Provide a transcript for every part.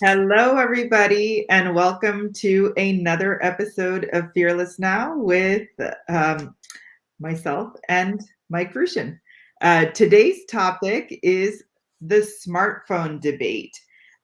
Hello, everybody, and welcome to another episode of Fearless Now with myself and Mike Rushin. Today's topic is the smartphone debate.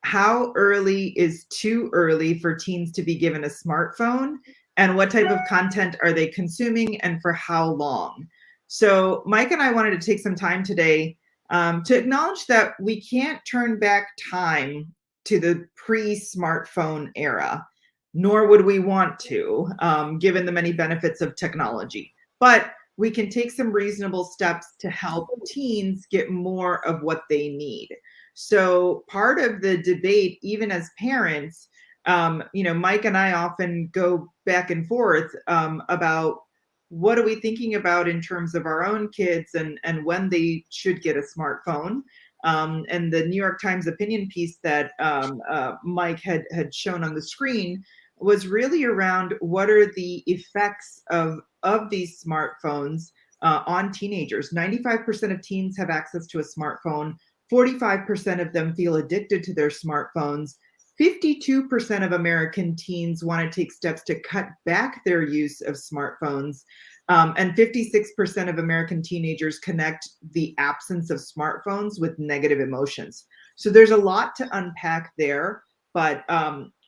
How early is too early for teens to be given a smartphone, and what type of content are they consuming, and for how long? So, Mike and I wanted to take some time today to acknowledge that we can't turn back time to the pre-smartphone era, nor would we want to, given the many benefits of technology. But we can take some reasonable steps to help teens get more of what they need. So part of the debate, even as parents, Mike and I often go back and forth about what are we thinking about in terms of our own kids and when they should get a smartphone. And the New York Times opinion piece that Mike had shown on the screen was really around what are the effects of these smartphones on teenagers. 95% of teens have access to a smartphone. 45% of them feel addicted to their smartphones. 52% of American teens want to take steps to cut back their use of smartphones. And 56% of American teenagers connect the absence of smartphones with negative emotions. So there's a lot to unpack there. But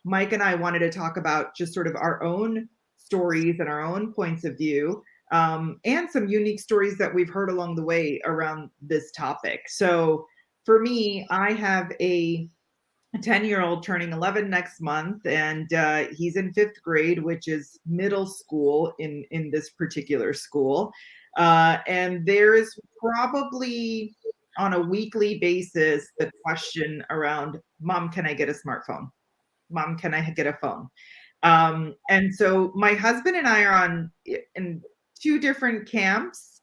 Mike and I wanted to talk about just sort of our own stories and our own points of view, and some unique stories that we've heard along the way around this topic. So for me, I have a 10-year-old turning 11 next month, and he's in 5th grade, which is middle school in this particular school. And there is probably on a weekly basis the question around, Mom, can I get a smartphone? Mom, can I get a phone? And so my husband and I are in two different camps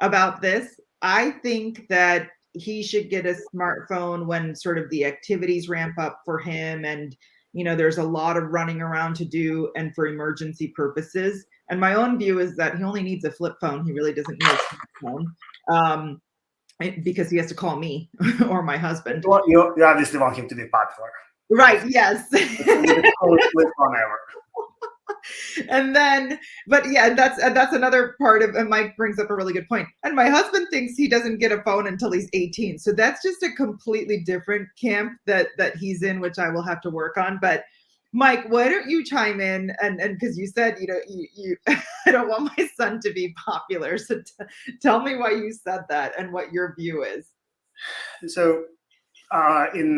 about this. I think that he should get a smartphone when sort of the activities ramp up for him, and there's a lot of running around to do and for emergency purposes. And my own view is that he only needs a flip phone. He really doesn't need a smartphone, because he has to call me or my husband. Well, you obviously want him to be popular. Right, yes. The coolest flip phone ever. And then, but yeah, that's another part of, and Mike brings up a really good point. And my husband thinks he doesn't get a phone until he's 18. So that's just a completely different camp that he's in, which I will have to work on. But Mike, why don't you chime in? And because you said, you I don't want my son to be popular. So tell me why you said that and what your view is. So in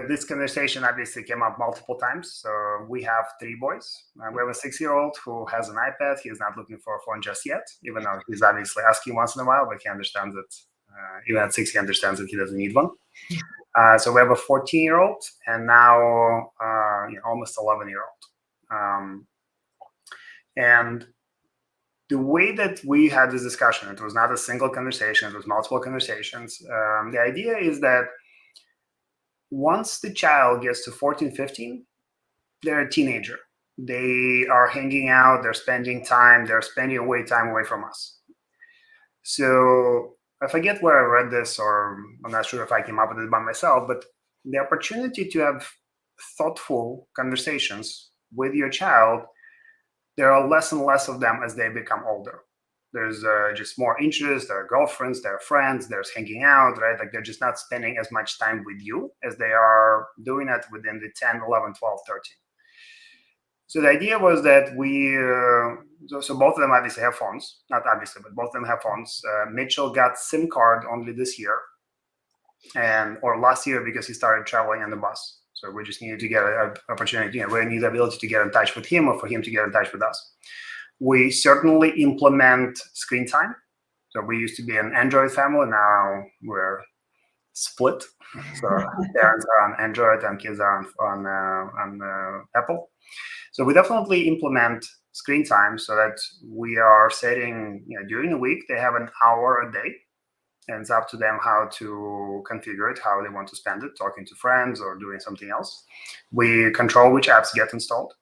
this conversation obviously came up multiple times. So we have 3 boys. We have a 6-year-old who has an iPad. He's not looking for a phone just yet, even though he's obviously asking once in a while, but he understands that even at 6, he understands that he doesn't need one. So we have a 14-year-old and now almost 11-year-old. And the way that we had this discussion, it was not a single conversation, it was multiple conversations. The idea is that once the child gets to 14, 15, they're a teenager. They are hanging out, they're spending time, they're spending time away from us. So I forget where I read this, or I'm not sure if I came up with it by myself, but the opportunity to have thoughtful conversations with your child, there are less and less of them as they become older. There's just more interest, there are girlfriends, there are friends, there's hanging out, right? Like they're just not spending as much time with you as they are doing it within the 10, 11, 12, 13. So the idea was that so both of them obviously have phones, not obviously, but both of them have phones. Mitchell got SIM card only this year or last year because he started traveling on the bus. So we just needed to get an opportunity, we need the ability to get in touch with him or for him to get in touch with us. We certainly implement screen time. So we used to be an Android family. Now we're split. So parents are on Android and kids are on Apple. So we definitely implement screen time so that we are setting, during the week, they have an hour a day. And it's up to them how to configure it, how they want to spend it, talking to friends or doing something else. We control which apps get installed.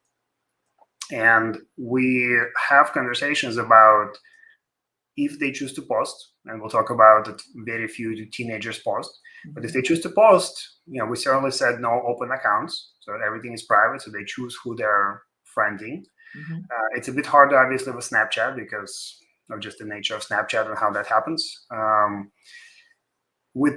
And we have conversations about if they choose to post, and we'll talk about that very few teenagers post, but if they choose to post, we certainly said no open accounts, so everything is private. So they choose who they're friending. Mm-hmm. It's a bit harder, obviously, with Snapchat because of just the nature of Snapchat and how that happens. With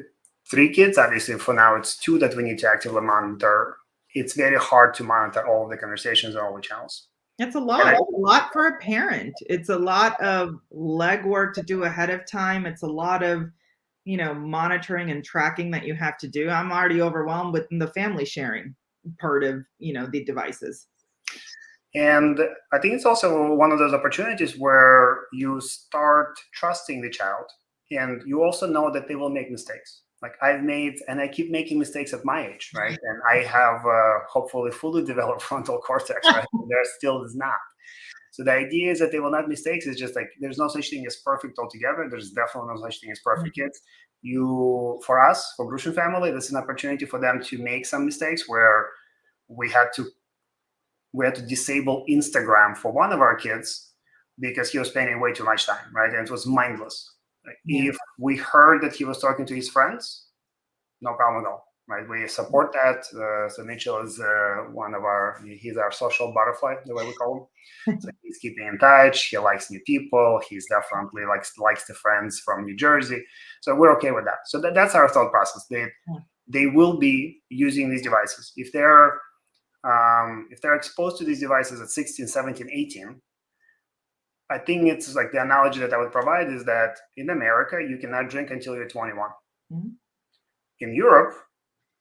3 kids, obviously, for now it's 2 that we need to actively monitor. It's very hard to monitor all of the conversations and all the channels. It's a lot for a parent. It's a lot of legwork to do ahead of time. It's a lot of, monitoring and tracking that you have to do. I'm already overwhelmed with the family sharing part of, the devices. And I think it's also one of those opportunities where you start trusting the child, and you also know that they will make mistakes. Like I've made, and I keep making mistakes at my age, right? And I have hopefully fully developed frontal cortex, right? There still is not. So the idea is that they will not mistakes. It's just like there's no such thing as perfect altogether. There's definitely no such thing as perfect kids. For us, for Grushin family, this is an opportunity for them to make some mistakes where we had to disable Instagram for one of our kids because he was spending way too much time, right? And it was mindless. If we heard that he was talking to his friends, no problem at all, right? We support that. So Mitchell is he's our social butterfly, the way we call him. So he's keeping in touch. He likes new people. He's definitely likes the friends from New Jersey. So we're okay with that. So that's our thought process. They will be using these devices. If they're exposed to these devices at 16, 17, 18, I think it's like the analogy that I would provide is that in America, you cannot drink until you're 21. Mm-hmm. In Europe,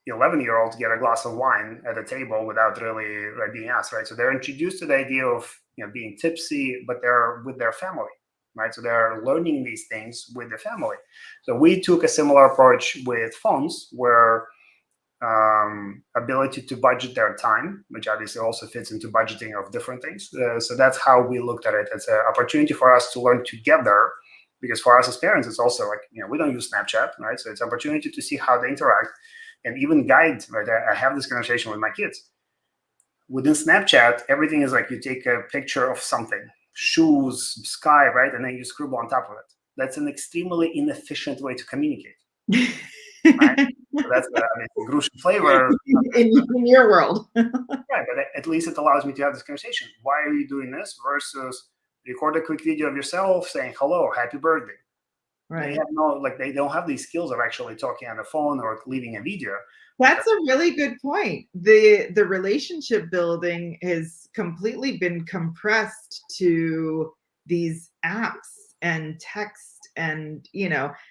11-year-olds get a glass of wine at a table without really being asked, right? So they're introduced to the idea of being tipsy, but they're with their family, right? So they're learning these things with the family. So we took a similar approach with phones where ability to budget their time, which obviously also fits into budgeting of different things. So that's how we looked at it. It's an opportunity for us to learn together, because for us as parents, it's also like, we don't use Snapchat, right? So it's an opportunity to see how they interact and even guide, right? I have this conversation with my kids. Within Snapchat, everything is like you take a picture of something, shoes, sky, right? And then you scribble on top of it. That's an extremely inefficient way to communicate. Right? So that's the Grushin flavor in your world. Right, but at least it allows me to have this conversation. Why are you doing this? Versus record a quick video of yourself saying hello, happy birthday. Right. They don't have these skills of actually talking on the phone or leaving a video. That's a really good point. The relationship building has completely been compressed to these apps and text. And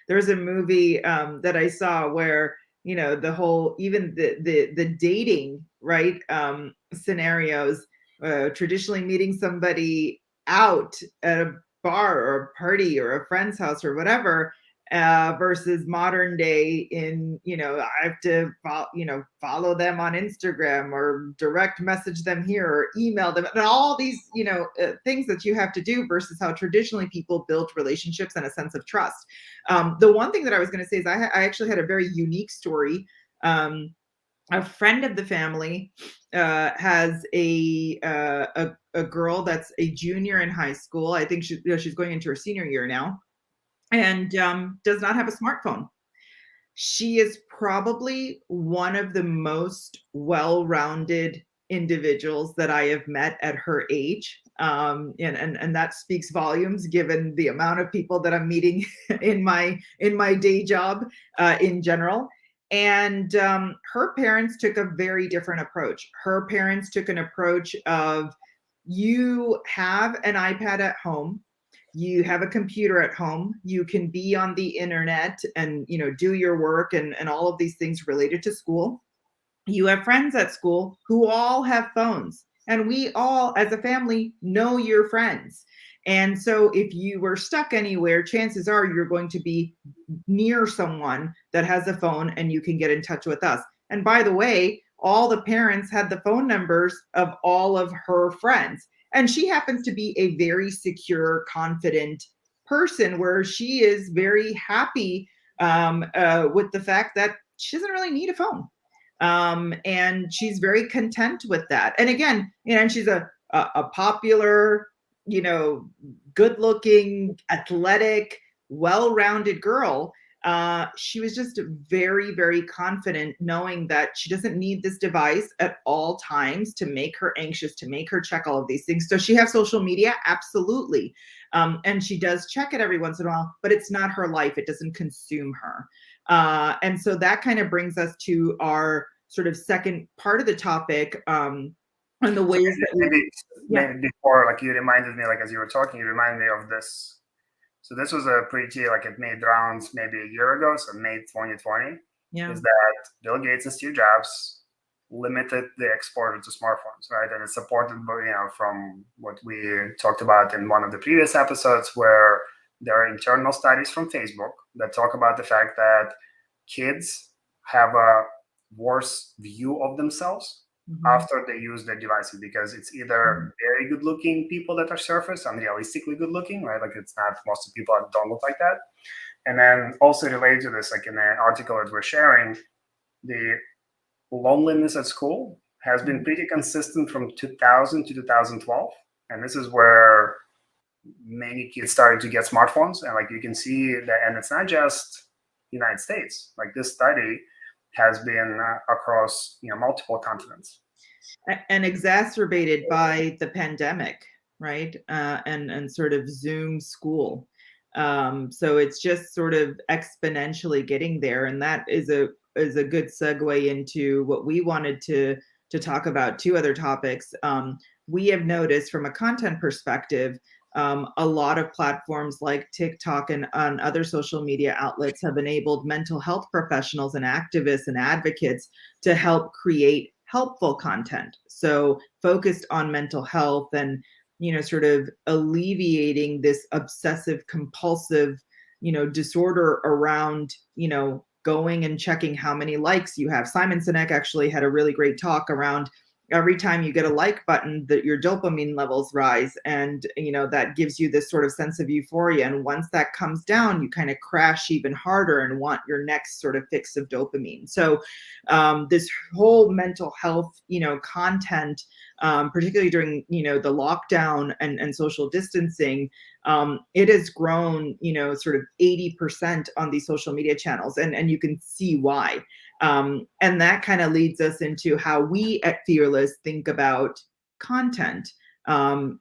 there's a movie that I saw where the whole, even the dating, right, scenarios, traditionally meeting somebody out at a bar or a party or a friend's house or whatever, versus modern day in, I have to follow them on Instagram or direct message them here or email them, and all these, things that you have to do versus how traditionally people built relationships and a sense of trust. The one thing that I was going to say is I actually had a very unique story. A friend of the family has a girl that's a junior in high school. I think she's going into her senior year now, and does not have a smartphone. She is probably one of the most well-rounded individuals that I have met at her age. And that speaks volumes given the amount of people that I'm meeting in my day job in general. And her parents took a very different approach. Her parents took an approach of, you have an iPad at home, you have a computer at home, you can be on the internet and do your work and all of these things related to school. You have friends at school who all have phones, and we all as a family know your friends. And so if you were stuck anywhere, chances are you're going to be near someone that has a phone and you can get in touch with us. And by the way, all the parents had the phone numbers of all of her friends. And she happens to be a very secure, confident person where she is very happy with the fact that she doesn't really need a phone. And she's very content with that. And again, and she's a popular, good looking, athletic, well-rounded girl. She was just very, very confident, knowing that she doesn't need this device at all times to make her anxious, to make her check all of these things. Does she have social media? Absolutely. And she does check it every once in a while, but it's not her life. It doesn't consume her. And so that kind of brings us to our sort of second part of the topic, and the ways that maybe before, like, you reminded me, like, as you were talking, you reminded me of this. So this was a pretty, like, it made rounds maybe a year ago, so May 2020, is that Bill Gates and Steve Jobs limited the exposure to smartphones, right? And it's supported by, from what we talked about in one of the previous episodes, where there are internal studies from Facebook that talk about the fact that kids have a worse view of themselves after they use their devices, because it's either very good looking people that are surface, unrealistically good looking, right? Like, it's not, most of the people don't look like that. And then also related to this, like in an article that we're sharing, the loneliness at school has been pretty consistent from 2000 to 2012. And this is where many kids started to get smartphones. And like, you can see that, and it's not just United States, like this study has been across multiple continents, and exacerbated by the pandemic, right? And sort of Zoom school. So it's just sort of exponentially getting there, and that is a good segue into what we wanted to talk about. Two other topics. We have noticed from a content perspective, a lot of platforms like TikTok and other social media outlets have enabled mental health professionals and activists and advocates to help create helpful content. So focused on mental health and, sort of alleviating this obsessive compulsive, disorder around, going and checking how many likes you have. Simon Sinek actually had a really great talk around every time you get a like button, that your dopamine levels rise, and that gives you this sort of sense of euphoria, and once that comes down, you kind of crash even harder and want your next sort of fix of dopamine. So this whole mental health content, particularly during the lockdown and social distancing, it has grown sort of 80% on these social media channels, and you can see why. And that kind of leads us into how we at Fearless think about content. The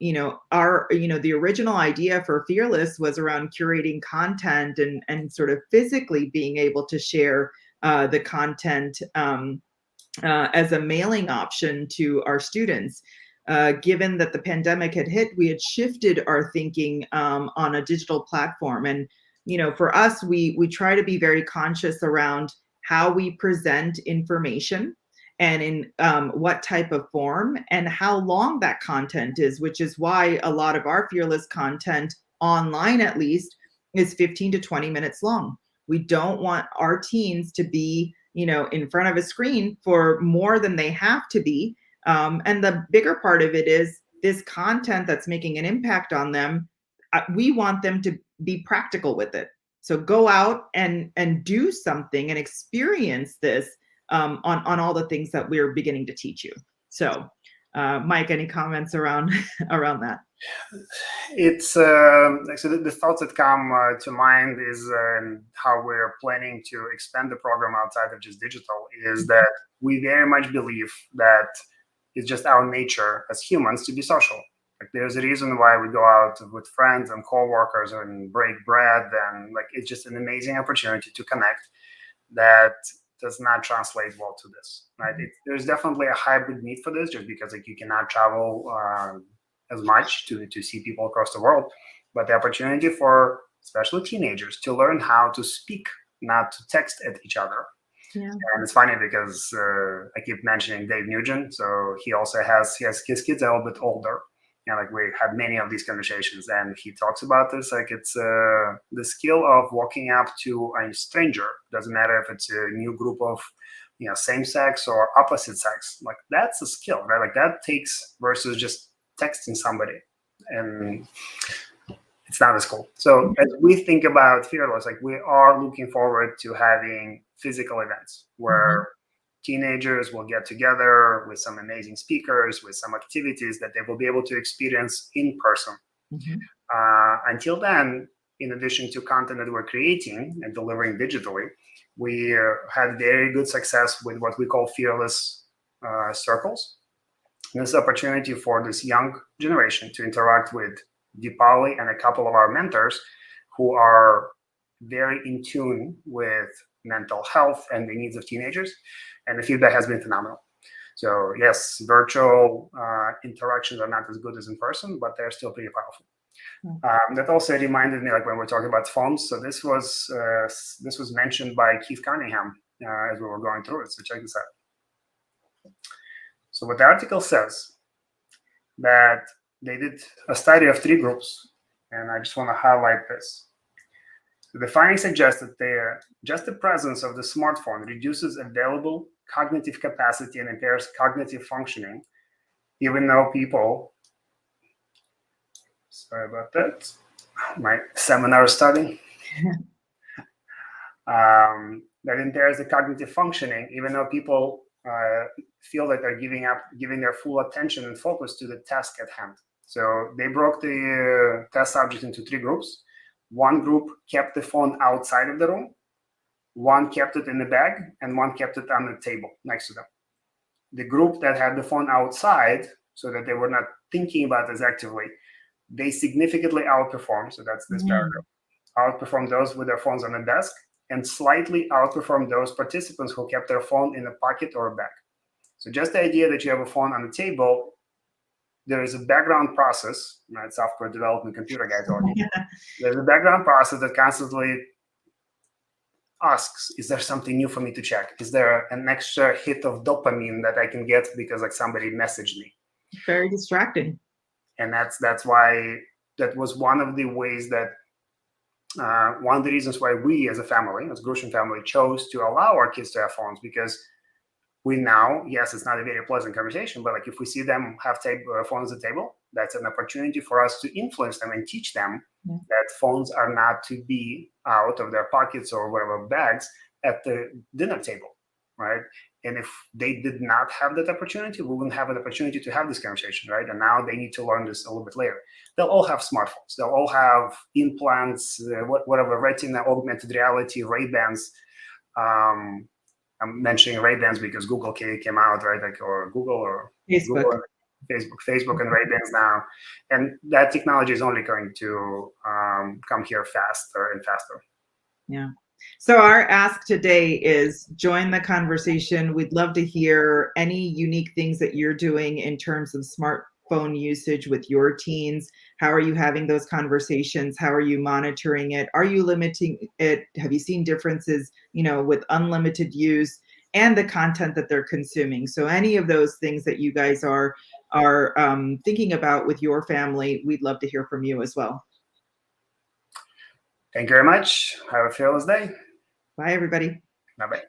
original idea for Fearless was around curating content and sort of physically being able to share the content as a mailing option to our students. Given that the pandemic had hit, we had shifted our thinking on a digital platform. And, for us, we try to be very conscious around how we present information and in what type of form and how long that content is, which is why a lot of our Fearless content, online at least, is 15 to 20 minutes long. We don't want our teens to be, in front of a screen for more than they have to be. And the bigger part of it is this content that's making an impact on them. We want them to be practical with it. So go out and do something and experience this on all the things that we're beginning to teach you. So, Mike, any comments around that? It's so the thoughts that come to mind is how we're planning to expand the program outside of just digital, is that we very much believe that it's just our nature as humans to be social. Like, there's a reason why we go out with friends and coworkers and break bread, and like, it's just an amazing opportunity to connect that does not translate well to this, right? There's definitely a hybrid need for this, just because like, you cannot travel as much to see people across the world, but the opportunity for especially teenagers to learn how to speak, not to text at each other. Yeah. And it's funny because I keep mentioning Dave Nugent, so he also has his kids are a little bit older. Like, we had many of these conversations, and he talks about this, like, it's the skill of walking up to a stranger. Doesn't matter if it's a new group of, same sex or opposite sex. Like, that's a skill, right? Like, that takes versus just texting somebody, and it's not as cool. So as we think about Fearless, like, we are looking forward to having physical events where teenagers will get together with some amazing speakers, with some activities that they will be able to experience in person. Until then, in addition to content that we're creating and delivering digitally, we had very good success with what we call fearless circles. And this opportunity for this young generation to interact with Deepali and a couple of our mentors who are very in tune with mental health and the needs of teenagers. And the feedback has been phenomenal. So yes, virtual interactions are not as good as in person, but they're still pretty powerful. That also reminded me, like when we're talking about phones. So this was mentioned by Keith Cunningham as we were going through it. So check this out. So what the article says, that they did a study of 3 groups, and I just want to highlight this. So the findings suggest that just the presence of the smartphone reduces available cognitive capacity and impairs cognitive functioning, even though people, sorry about that, my seminar study, that impairs the cognitive functioning, even though people feel that they're giving their full attention and focus to the task at hand. So they broke the test subject into 3 groups. One group kept the phone outside of the room, one kept it in the bag, and one kept it on the table next to them. The group that had the phone outside, so that they were not thinking about this actively, they significantly outperformed, so that's this paragraph, outperformed those with their phones on the desk, and slightly outperformed those participants who kept their phone in a pocket or a bag. So just the idea that you have a phone on the table, there is a background process, right? Software development, computer guy talking. There's a background process that constantly asks, is there something new for me to check? Is there an extra hit of dopamine that I can get because like somebody messaged me? Very distracting. And that's why that was one of the ways that one of the reasons why we as a family, as Grushin family, chose to allow our kids to have phones, because we now, yes, it's not a very pleasant conversation, but like if we see them have phones at the table, that's an opportunity for us to influence them and teach them that phones are not to be out of their pockets or whatever bags at the dinner table, right? And if they did not have that opportunity, we wouldn't have an opportunity to have this conversation, right? And now they need to learn this a little bit later. They'll all have smartphones. They'll all have implants, whatever, retina, augmented reality, Ray-Bans. I'm mentioning Ray-Bans because Google came out, right? Like, or Google or Facebook. Facebook and Ray-Bans now. And that technology is only going to come here faster and faster. Yeah. So our ask today is join the conversation. We'd love to hear any unique things that you're doing in terms of smartphone usage with your teens. How are you having those conversations? How are you monitoring it? Are you limiting it? Have you seen differences, with unlimited use and the content that they're consuming? So any of those things that you guys are thinking about with your family, we'd love to hear from you as well. Thank you very much. Have a fearless day. Bye, everybody. Bye-bye.